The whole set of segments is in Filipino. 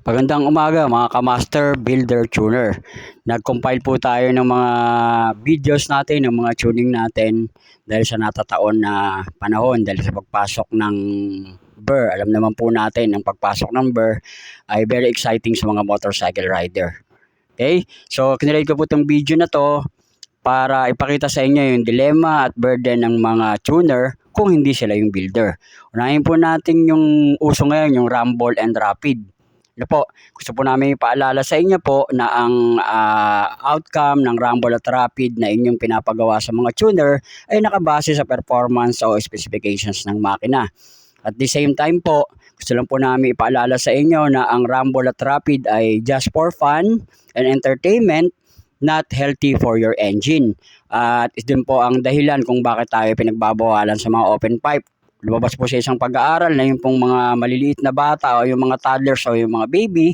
Magandang umaga mga ka-master builder tuner. Nag-compile po tayo ng mga videos natin, ng mga tuning natin dahil sa natataon na panahon dahil sa pagpasok ng BER. Alam naman po natin ang pagpasok ng BER ay very exciting sa mga motorcycle rider. Okay? So, kinilate ko po itong video na to para ipakita sa inyo yung dilemma at burden ng mga tuner kung hindi sila yung builder. Unahin po natin yung uso ngayon, yung rumble and rapid. Ano po, gusto po namin ipaalala sa inyo po na ang outcome ng rumble at rapid na inyong pinapagawa sa mga tuner ay nakabase sa performance o specifications ng makina. At the same time po, gusto lang po namin ipaalala sa inyo na ang rumble at rapid ay just for fun and entertainment, not healthy for your engine. At din po ang dahilan kung bakit tayo pinagbabawalan sa mga open pipe. Lumabas po sa isang pag-aaral na yung pong mga maliliit na bata o yung mga toddlers o yung mga baby,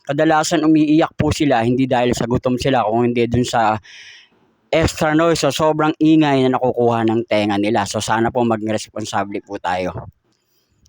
kadalasan umiiyak po sila hindi dahil sa gutom sila kung hindi dun sa extra noise o sobrang ingay na nakukuha ng tenga nila. So sana po maging responsable po tayo.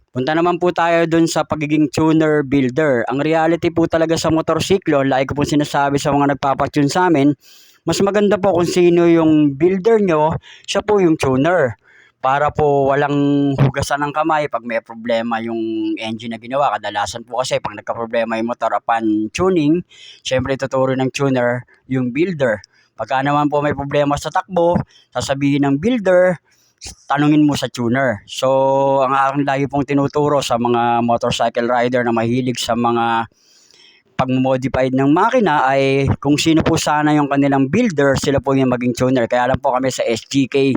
Punta naman po tayo dun sa pagiging tuner builder. Ang reality po talaga sa motorsiklo, like ko po sinasabi sa mga nagpapatune sa amin, mas maganda po kung sino yung builder nyo, siya po yung tuner. Para po walang hugasan ng kamay pag may problema yung engine na ginawa. Kadalasan po kasi pag nagka-problema yung motor upon tuning, syempre tuturo ng tuner yung builder. Pagka naman po may problema sa takbo, sasabihin ng builder, tanungin mo sa tuner. So, ang aking lagi pong tinuturo sa mga motorcycle rider na mahilig sa mga pag-modified ng makina ay kung sino po sana yung kanilang builder, sila po yung maging tuner. Kaya lang po kami sa SGK,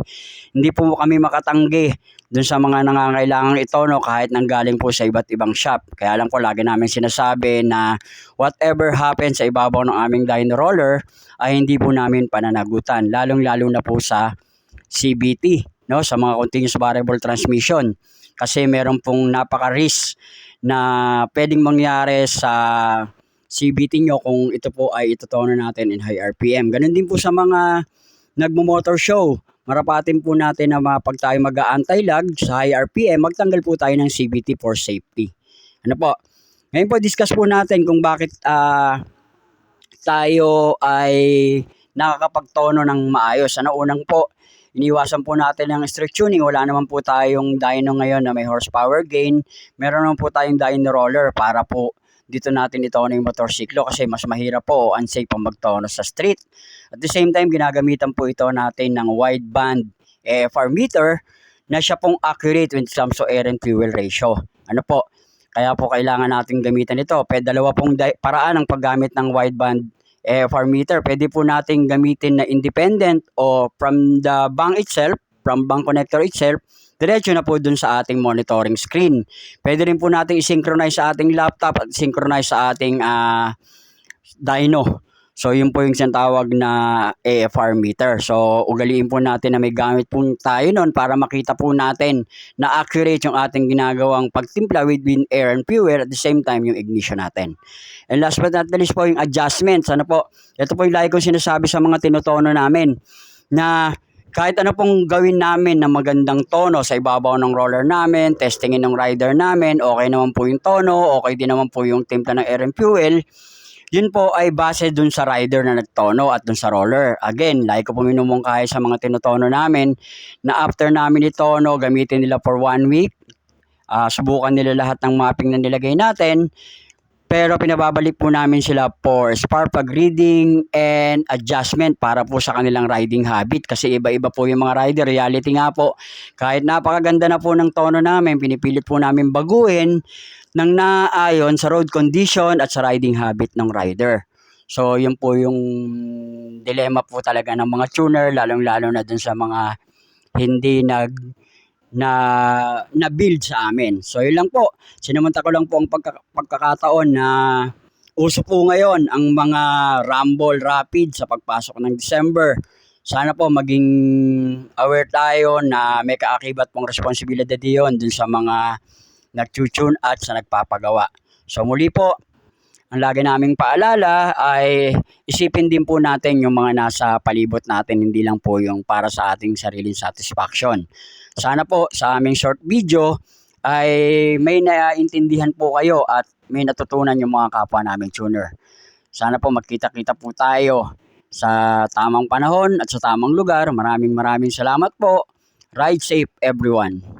hindi po kami makatanggi dun sa mga nangangailangang itono kahit nanggaling po sa iba't ibang shop. Kaya lang po lagi namin sinasabi na whatever happens sa ibabaw ng aming dyno roller ay hindi po namin pananagutan. Lalong-lalo na po sa CVT, no? Sa mga continuous variable transmission. Kasi meron pong napaka-risk na pwedeng mangyari sa CVT nyo kung ito po ay itutono natin in high RPM. Ganun din po sa mga nagmo-motor show. Marapatin po natin na pag tayo mag-a-anti-lag sa high RPM, magtanggal po tayo ng CVT for safety. Ano po? Ngayon po, discuss po natin kung bakit tayo ay nakakapagtono ng maayos. Unang po, iniwasan po natin ang strict tuning. Wala naman po tayong dyno ngayon na may horsepower gain. Meron naman po tayong dyno roller para po dito natin itono yung motorsiklo kasi mas mahirap po o unsafe po magtono sa street. At the same time, ginagamitan po ito natin ng wideband AFR meter na siya pong accurate when it comes to air and fuel ratio. Ano po? Kaya po kailangan natin gamitan ito. Dalawa pong paraan ng paggamit ng wideband AFR meter. Pwede po natin gamitin na independent o from the bank itself, from bank connector itself, diretso na po dun sa ating monitoring screen. Pwede rin po natin i-synchronize sa ating laptop at synchronize sa ating dyno. So, yun po yung sinatawag na AFR meter. So, ugaliin po natin na may gamit po tayo nun para makita po natin na accurate yung ating ginagawang pagtimpla within air and fuel at the same time yung ignition natin. And last but not least po yung adjustments. Ano po? Ito po yung lagi kong sinasabi sa mga tinutono namin na kahit ano pong gawin namin na magandang tono sa ibabaw ng roller namin, testingin ng rider namin, okay naman po yung tono, okay din naman po yung timpla ng air and fuel, yun po ay base dun sa rider na nagtono at dun sa roller. Again, like ko po minumungkahi sa mga tinutono namin na after namin itono, gamitin nila for 1 week, subukan nila lahat ng mapping na nilagay natin, pero pinababalik po namin sila for spark plug reading and adjustment para po sa kanilang riding habit. Kasi iba-iba po yung mga rider. Reality nga po, kahit napakaganda na po ng tono namin, pinipilit po namin baguhin ng naayon sa road condition at sa riding habit ng rider. So, yun po yung dilemma po talaga ng mga tuner, lalong-lalo na dun sa mga hindi na build sa amin. So yun lang po. Sinamanta ko lang po ang pagkakataon na uso po ngayon ang mga rumble rapid sa pagpasok ng December. Sana po maging aware tayo na may kaakibat pong responsibilidad diyon dun sa mga nagtutune at sa nagpapagawa. So muli po, ang lagi naming paalala ay isipin din po natin yung mga nasa palibot natin, hindi lang po yung para sa ating sariling satisfaction. Sana po sa aming short video ay may naintindihan po kayo at may natutunan yung mga kapwa namin tuner. Sana po magkita-kita po tayo sa tamang panahon at sa tamang lugar. Maraming salamat po. Ride safe everyone.